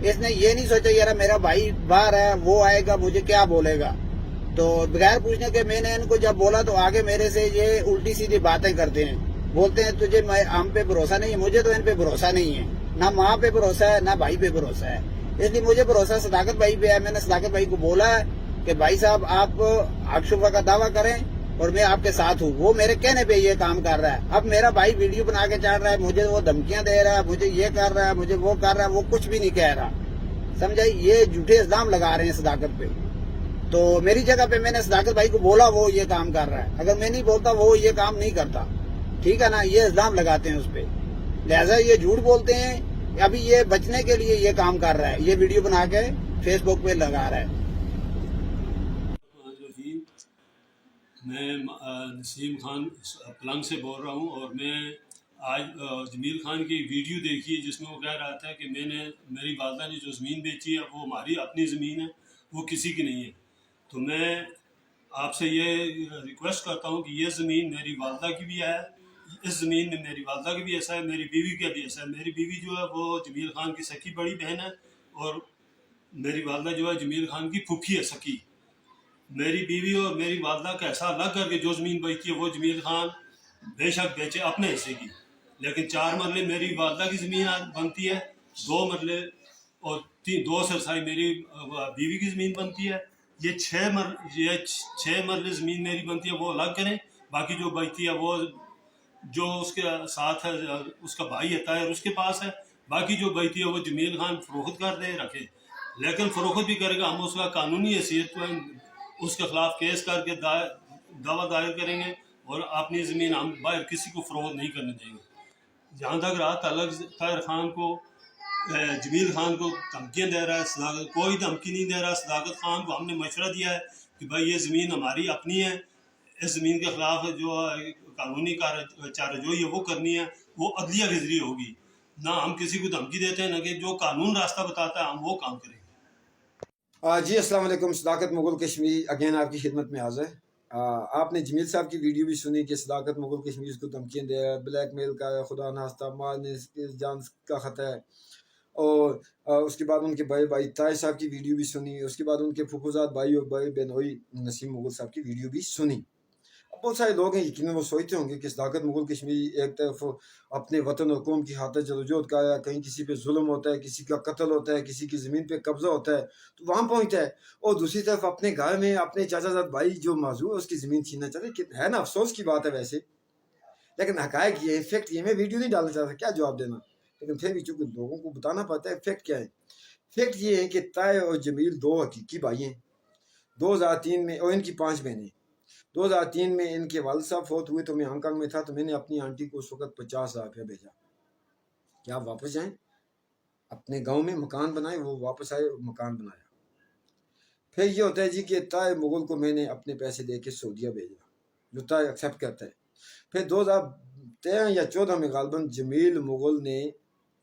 اس نے یہ نہیں سوچا یار میرا بھائی باہر ہے وہ آئے گا مجھے کیا بولے گا. تو بغیر پوچھنے کے میں نے ان کو جب بولا تو آگے میرے سے یہ الٹی سیدھی باتیں کرتے ہیں, بولتے ہیں تجھے ہم پہ بھروسہ نہیں ہے. مجھے تو ان پہ بھروسہ نہیں ہے, نہ ماں پہ بھروسہ ہے نہ بھائی پہ بھروسہ ہے. اس لیے مجھے بھروسہ صداقت بھائی پہ ہے. میں نے صداقت بھائی کو بولا ہے کہ بھائی صاحب آپ حق شبہ کا دعویٰ کریں اور میں آپ کے ساتھ ہوں. وہ میرے کہنے پہ یہ کام کر رہا ہے. اب میرا بھائی ویڈیو بنا کے چاڑ رہا ہے, مجھے وہ دھمکیاں دے رہا ہے, مجھے یہ کر رہا ہے, مجھے وہ کر رہا ہے, وہ کچھ بھی نہیں کہہ رہا. سمجھائی, یہ جھوٹے الزام لگا رہے ہیں صداقت پہ. تو میری جگہ پہ میں نے صداقت بھائی کو بولا وہ یہ کام کر رہا ہے. اگر میں نہیں بولتا وہ یہ کام نہیں کرتا. ٹھیک ہے نا, یہ الزام لگاتے ہیں اس پہ, لہذا یہ جھوٹ بولتے ہیں. ابھی یہ بچنے کے لیے یہ کام کر رہا ہے, یہ ویڈیو بنا کے فیس بک پہ لگا رہا ہے. میں نسیم خان پلنگ سے بول رہا ہوں, اور میں آج جمیل خان کی ویڈیو دیکھی جس میں وہ کہہ رہا تھا کہ میری والدہ نے جو زمین بیچی ہے وہ ہماری اپنی زمین ہے, وہ کسی کی نہیں ہے. تو میں آپ سے یہ ریکویسٹ کرتا ہوں کہ یہ زمین میری والدہ کی بھی ہے, اس زمین میں میری والدہ کی بھی حصہ ہے, میری بیوی کا بھی حصہ ہے. میری بیوی جو ہے وہ جمیل خان کی سکی بڑی بہن ہے, اور میری والدہ جو ہے جمیل خان کی پھوپھی ہے سکی. میری بیوی اور میری والدہ کا ایسا الگ کر کے جو زمین بیچتی ہے وہ جمیل خان بے شک بیچے اپنے حصے کی, لیکن 4 مرلے میری والدہ کی زمین بنتی ہے, 2 مرلے اور 2 سرسائی میری بیوی کی زمین بنتی ہے. یہ 6 مرلے زمین میری بنتی ہے, وہ الگ کریں. باقی جو بچتی ہے وہ جو اس کے ساتھ ہے اس کا بھائی ہے طاہر, اس کے پاس ہے. باقی جو بچتی ہے وہ جمیل خان فروخت کر دے رکھے, لیکن فروخت بھی کرے گا. ہم اس کا قانونی حیثیت اس کے خلاف کیس کر کے دعویٰ دائر کریں گے, اور اپنی زمین ہم باہر کسی کو فروخت نہیں کرنے دیں گے. جہاں تک رہا تعلق طاہر خان کو جمیل خان کو دھمکیاں دے رہا ہے, صداقت کوئی دھمکی نہیں دے رہا. صداقت خان کو ہم نے مشورہ دیا ہے کہ بھائی یہ زمین ہماری اپنی ہے, اس زمین کے خلاف جو قانونی چارجوئی ہے وہ کرنی ہے, وہ عدلیہ کے ذریعے ہوگی. نہ ہم کسی کو دھمکی دیتے ہیں, نہ کہ جو قانون راستہ بتاتا ہے ہم وہ کام کریں گے. جی السلام علیکم. صداقت مغل کشمیری اگین آپ کی خدمت میں حاضر. آپ نے جمیل صاحب کی ویڈیو بھی سنی کہ صداقت مغل کشمیری اس کو دھمکیاں دے رہا ہے, بلیک میل کا خدا ناستہ مارنے جان کا خطرہ ہے. اور اس کے بعد ان کے بھائی طاہر صاحب کی ویڈیو بھی سنی. اس کے بعد ان کے پھپھوزاد بھائی اور بھائی بہنوئی نسیم مغل صاحب کی ویڈیو بھی سنی. اب بہت سارے لوگ ہیں یقیناً وہ سوچتے ہوں گے کہ صداقت مغل کشمیری ایک طرف اپنے وطن اور قوم کی خاطر جدوجہد کا ہے, کہیں کسی پہ ظلم ہوتا ہے, کسی کا قتل ہوتا ہے, کسی کی زمین پہ قبضہ ہوتا ہے تو وہاں پہنچتا ہے, اور دوسری طرف اپنے گھر میں اپنے چاچا زاد بھائی جو معذور ہے اس کی زمین چھیننا چاہتے ہے نا. افسوس کی بات ہے ویسے, لیکن حقائق یہ فیکٹ یہ, میں ویڈیو نہیں ڈالنا چاہتا, کیا جواب دینا, لیکن پھر بھی چونکہ لوگوں کو بتانا پڑتا ہے فیکٹ کیا ہے. فیکٹ یہ ہے کہ طاہر اور جمیل 2 حقیقی بھائی ہیں. 2003 میں, اور ان کی 5 بہنیں. 2003 میں ان کے والد صاحب فوت ہوئے تو میں ہانگ کانگ میں تھا, تو میں نے اپنی آنٹی کو اس وقت 50,000 روپیہ بھیجا کہ آپ واپس جائیں, اپنے گاؤں میں مکان بنائے. وہ واپس آئے, مکان بنایا. پھر یہ ہوتا ہے جی کہ طاہر مغل کو میں نے اپنے پیسے دے کے سعودیہ بھیجا, جو طاہر ایکسیپٹ کرتا ہے. پھر 2013 یا 14 میں غالباً جمیل مغل نے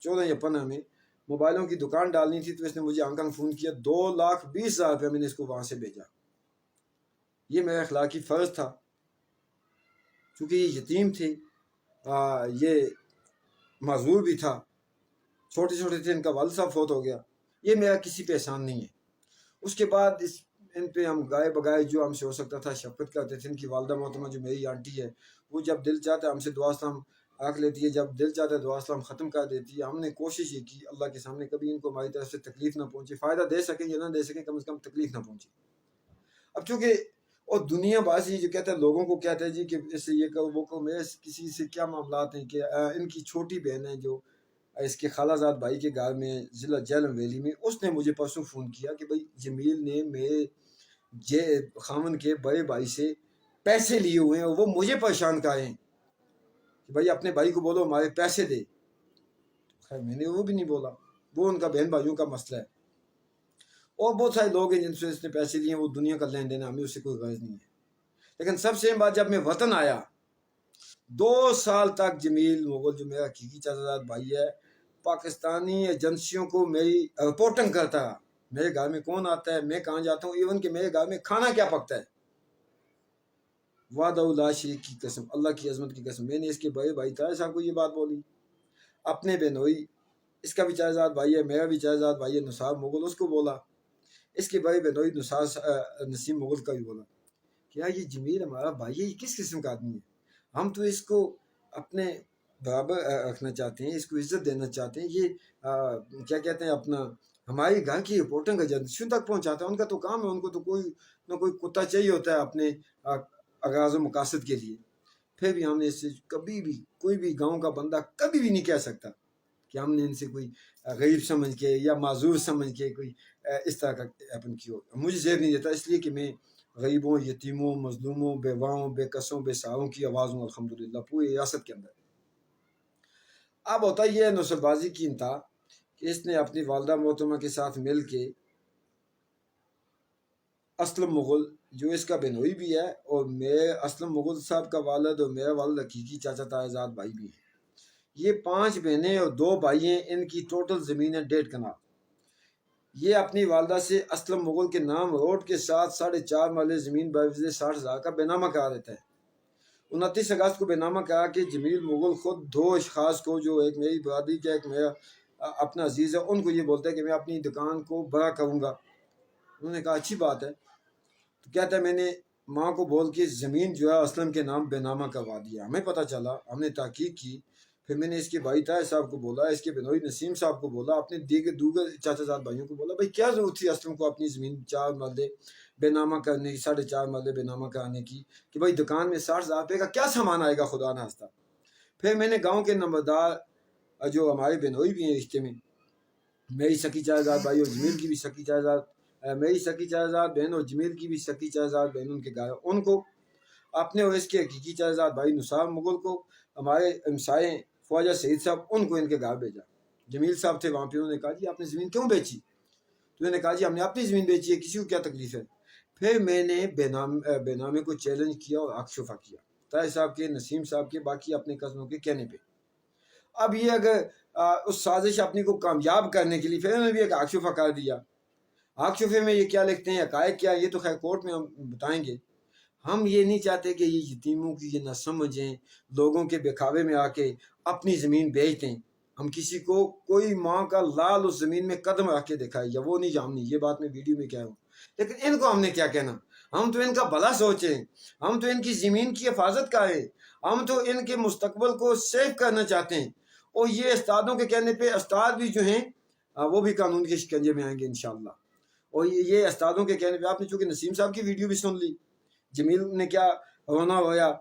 14 یا 15 میں موبائلوں کی دکان ڈالنی تھی, تو اس نے مجھے ہانگ کانگ فون کیا. 2,20,000 روپیہ میں نے اس کو وہاں سے بھیجا. یہ میرا اخلاقی فرض تھا, چونکہ یہ یتیم تھے, یہ معذور بھی تھا, چھوٹے چھوٹے تھے, ان کا والد صاحب فوت ہو گیا. یہ میرا کسی پہ احسان نہیں ہے. اس کے بعد ان پہ ہم گائے بگائے جو ہم سے ہو سکتا تھا شفقت کرتے تھے. ان کی والدہ محترمہ جو میری آنٹی ہے وہ جب دل چاہتا ہے ہم سے دعا سلام رکھ لیتی ہے, جب دل چاہتا ہے دعا سلام ختم کر دیتی ہے. ہم نے کوشش یہ کی اللہ کے سامنے کبھی ان کو ہماری طرف سے تکلیف نہ پہنچے, فائدہ دے سکیں یا نہ دے سکیں, کم از کم تکلیف نہ پہنچے. اب چونکہ اور دنیا بازی جو کہتا ہے لوگوں کو کہتا ہے جی کہ اس سے یہ کرو وہ کرو, میرے کسی سے کیا معاملات ہیں کہ ان کی چھوٹی بہن ہے جو اس کے خالہ زاد بھائی کے گھر میں ضلع جہلم ویلی میں, اس نے مجھے پرسوں فون کیا کہ بھائی جمیل نے میرے خامن کے بڑے بھائی سے پیسے لیے ہوئے ہیں اور وہ مجھے پریشان کر رہے ہیں کہ بھائی اپنے بھائی کو بولو ہمارے پیسے دے. خیر میں نے وہ بھی نہیں بولا, وہ ان کا بہن بھائیوں کا مسئلہ ہے. اور بہت سارے لوگ ہیں جن سے اس نے پیسے لیے, وہ دنیا کا لین دین, ہمیں اس سے کوئی غرض نہیں ہے. لیکن سب سے بات, جب میں وطن آیا 2 سال تک جمیل مغل جو میرا حقیقی چاچا زاد بھائی ہے پاکستانی ایجنسیوں کو میری رپورٹنگ کرتا ہے, میرے گھر میں کون آتا ہے, میں کہاں جاتا ہوں, ایون کہ میرے گھر میں کھانا کیا پکتا ہے. وعدہ لا شریک کی قسم, اللہ کی عظمت کی قسم, میں نے اس کے بڑے بھائی طاہر صاحب کو یہ بات بولی, اپنے بہنوئی اس کا بھی چاچا بھائی ہے، میرا بھی چاچا بھائی ہے نثار مغل، اس کو بولا، اس کے بھائی بنوئی نسیم مغل کا بھی بولا کہ یار یہ جمیل ہمارا بھائی ہے، یہ کس قسم کا آدمی ہے، ہم تو اس کو اپنے برابر رکھنا چاہتے ہیں، اس کو عزت دینا چاہتے ہیں، یہ کیا کہتے ہیں اپنا ہماری گھر کی رپورٹنگ کا جنشن تک پہنچاتا ہے، ان کا تو کام ہے، ان کو تو کوئی نہ کوئی کتا چاہیے ہوتا ہے اپنے اغراض و مقاصد کے لیے۔ پھر بھی ہم نے اس سے کبھی بھی کوئی بھی گاؤں کا بندہ کبھی بھی نہیں کہہ سکتا کہ ہم نے ان سے کوئی غریب سمجھ کے یا معذور سمجھ کے کوئی اس طرح کا اپن کی ہو۔ مجھے زیب نہیں دیتا اس لیے کہ میں غریبوں، یتیموں، مظلوموں، بیواؤں، بے کسوں، بے سہاروں کی آواز ہوں الحمدللہ پوری ریاست کے اندر۔ اب ہوتا یہ ہے نصب بازی کی انتہا کہ اس نے اپنی والدہ محترمہ کے ساتھ مل کے اسلم مغل جو اس کا بنوئی بھی ہے اور میرے اسلم مغل صاحب کا والد اور میرا والد حقیقی چاچا تاجزاد بھائی بھی ہے، یہ 5 بہنیں اور 2 بھائی ہیں، ان کی ٹوٹل زمین ہے 1.5 کنال۔ یہ اپنی والدہ سے اسلم مغل کے نام روڈ کے ساتھ 4.5 مرلے زمین بوجہ 60,000 کا بے نامہ کرا دیتا ہے۔ 29 اگست کو بے نامہ کرا کے جمیل مغل خود 2 اشخاص کو، جو ایک میری برادری کا ایک میرا اپنا عزیز ہے، ان کو یہ بولتا ہے کہ میں اپنی دکان کو بڑا کروں گا۔ انہوں نے کہا اچھی بات ہے، تو کہتا ہے میں نے ماں کو بول کے زمین جو ہے اسلم کے نام بے نامہ کروا دیا۔ ہمیں پتہ چلا، ہم نے تحقیق کی، پھر میں نے اس کے بھائی طاہر صاحب کو بولا، اس کے بنوئی نسیم صاحب کو بولا، اپنے دیگر چاچا زاد بھائیوں کو بولا، بھائی کیا ضرورت تھی اسلم کو اپنی زمین 4 مرلے بے نامہ کرنے کی، 4.5 مرلے بے نامہ کرانے کی، کہ بھائی دکان میں 60,000 روپے کا کیا سامان آئے گا خدا نہ خواستہ۔ پھر میں نے گاؤں کے نمبردار جو ہمارے بنوئی بھی ہیں رشتے میں، میری سکی چاچا زاد بھائی اور جمیل کی بھی سکی چاچا زاد، میری سکی چاچا زاد بہن اور جمیل کی بھی سکی چاچا زاد بہن ان کے گھر، ان کو اپنے اور اس کے حقیقی چاچا زاد بھائی نثار مغل کو، ہمارے ہمسائے خواجہ سعید صاحب، ان کو ان کے گھر بھیجا۔ جمیل صاحب تھے وہاں پہ، انہوں نے کہا جی آپ نے زمین کیوں بیچی؟ تو انہوں نے کہا جی ہم نے اپنی زمین بیچی ہے، کسی کو کیا تکلیف ہے؟ پھر میں نے بے نامے کو چیلنج کیا اور حق شفا کیا، طاہر صاحب کے، نسیم صاحب کے، باقی اپنے کزنوں کے کہنے پہ۔ اب یہ اگر اس سازش اپنی کو کامیاب کرنے کے لیے پھر انہوں نے بھی ایک حق شفا کر دیا۔ حق شفے میں یہ کیا لکھتے ہیں، حقائق کیا، یہ تو خیر کورٹ میں ہم بتائیں گے۔ ہم یہ نہیں چاہتے کہ یہ یتیموں کی یہ نہ سمجھیں، لوگوں کے بکھاوے میں آ کے اپنی زمین بیچ دیں۔ ہم کسی کو کوئی ماں کا لال اس زمین میں قدم رکھ کے دکھائے یا وہ نہیں جامنی، یہ بات میں ویڈیو میں کہہ رہا ہوں، لیکن ان کو ہم نے کیا کہنا؟ ہم تو ان کا بھلا سوچیں، ہم تو ان کی زمین کی حفاظت کریں، ہم تو ان کے مستقبل کو سیو کرنا چاہتے ہیں۔ اور یہ استادوں کے کہنے پہ استاد بھی جو ہیں وہ بھی قانون کے شکنجے میں آئیں گے انشاءاللہ۔ اور یہ استادوں کے کہنے پہ آپ نے چونکہ نسیم صاحب کی ویڈیو بھی سن لی، جمیل نے کیا رونا ہویا،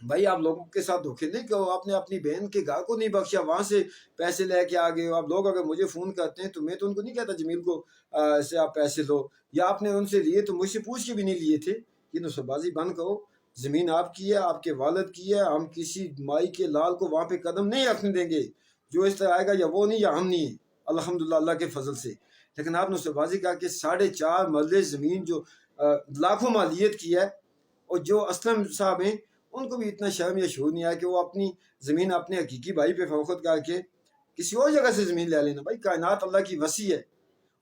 بھائی آپ لوگوں کے ساتھ دھوکے نہیں کہ آپ نے اپنی بہن کے گھر کو نہیں بخشا، وہاں سے پیسے لے کے آ گئے ہو۔ آپ لوگ اگر مجھے فون کرتے ہیں تو میں تو ان کو نہیں کہتا جمیل کو سے آپ پیسے لو، یا آپ نے ان سے لیے تو مجھ سے پوچھ کے بھی نہیں لیے تھے۔ یہ نصب بازی بند کرو، زمین آپ کی ہے، آپ کے والد کی ہے، ہم کسی مائی کے لال کو وہاں پہ قدم نہیں رکھنے دیں گے، جو اس طرح آئے گا یا وہ نہیں یا ہم نہیں، الحمدللہ اللہ کے فضل سے۔ لیکن آپ نصب بازی کر کے 4.5 مرلے زمین جو لاکھوں مالیت کی ہے، اور جو اسلم صاحب ہیں ان کو بھی اتنا شرم یا شعور نہیں آیا کہ وہ اپنی زمین اپنے حقیقی بھائی پہ فروخت کر کے کسی اور جگہ سے زمین لے لینا۔ بھائی کائنات اللہ کی وسیع ہے،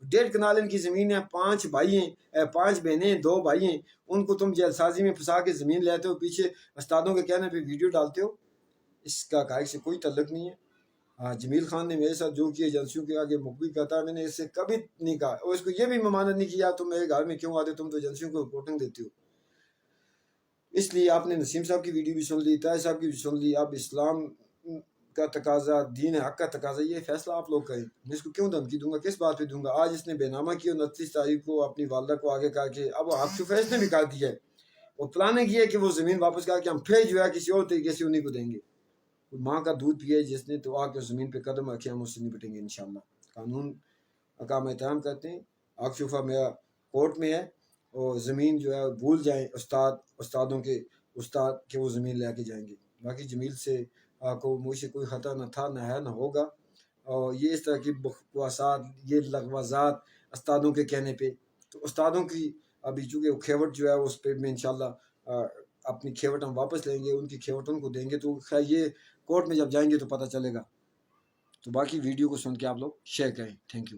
1.5 کنال ان کی زمین ہے، 5 بھائی ہیں، 5 بہنیں، 2 بھائی ہیں، ان کو تم جیل سازی میں پھنسا کے زمین لیتے ہو، پیچھے استادوں کے کہنے پہ ویڈیو ڈالتے ہو، اس کا حقائق سے کوئی تعلق نہیں ہے۔ جمیل خان نے میرے ساتھ جو کیا ایجنسیوں کے آگے مخبی کرتا ہے، میں نے اس سے کبھی نہیں کہا، اور اس کو یہ بھی ممانت نہیں کیا تم میرے گھر میں کیوں آتے، تم تو ایجنسیوں کو رپورٹنگ دیتے ہو۔ اس لیے آپ نے نسیم صاحب کی ویڈیو بھی سن لی، طاہر صاحب کی بھی سن لی۔ اب اسلام کا تقاضا، دین حق کا تقاضا، یہ فیصلہ آپ لوگ کریں۔ میں اس کو کیوں دھمکی دوں گا، کس بات پہ دوں گا؟ آج اس نے بے نامہ کی اور 29 تاریخ کو اپنی والدہ کو آگے کر کے اب حق شفا اس نے بھی کر دیا ہے، اور پلاننگ یہ ہے کہ وہ زمین واپس کر کے ہم پھر جو ہے کسی اور طریقے سے انہیں کو دیں گے۔ ماں کا دودھ پیے جس نے تو آ کے زمین پہ قدم رکھے، ہم اس سے نپٹیں گے انشاءاللہ۔ قانون کا ہم احترام کرتے ہیں، حق شفا میرا کورٹ میں ہے، اور زمین جو ہے بھول جائیں استادوں کے استاد کہ وہ زمین لے کے جائیں گے۔ باقی جمیل سے کو مجھ سے کوئی خطا نہ تھا، نہ ہے، نہ ہوگا، اور یہ اس طرح کی بکواسات، یہ لغوازات استادوں کے کہنے پہ، تو استادوں کی ابھی چونکہ وہ کھیوٹ جو ہے اس پہ میں انشاءاللہ اپنی کھیوٹ ہم واپس لیں گے، ان کی کھیوٹ ان کو دیں گے، تو خیر یہ کورٹ میں جب جائیں گے تو پتہ چلے گا۔ تو باقی ویڈیو کو سن کے آپ لوگ شیئر کریں۔ Thank you.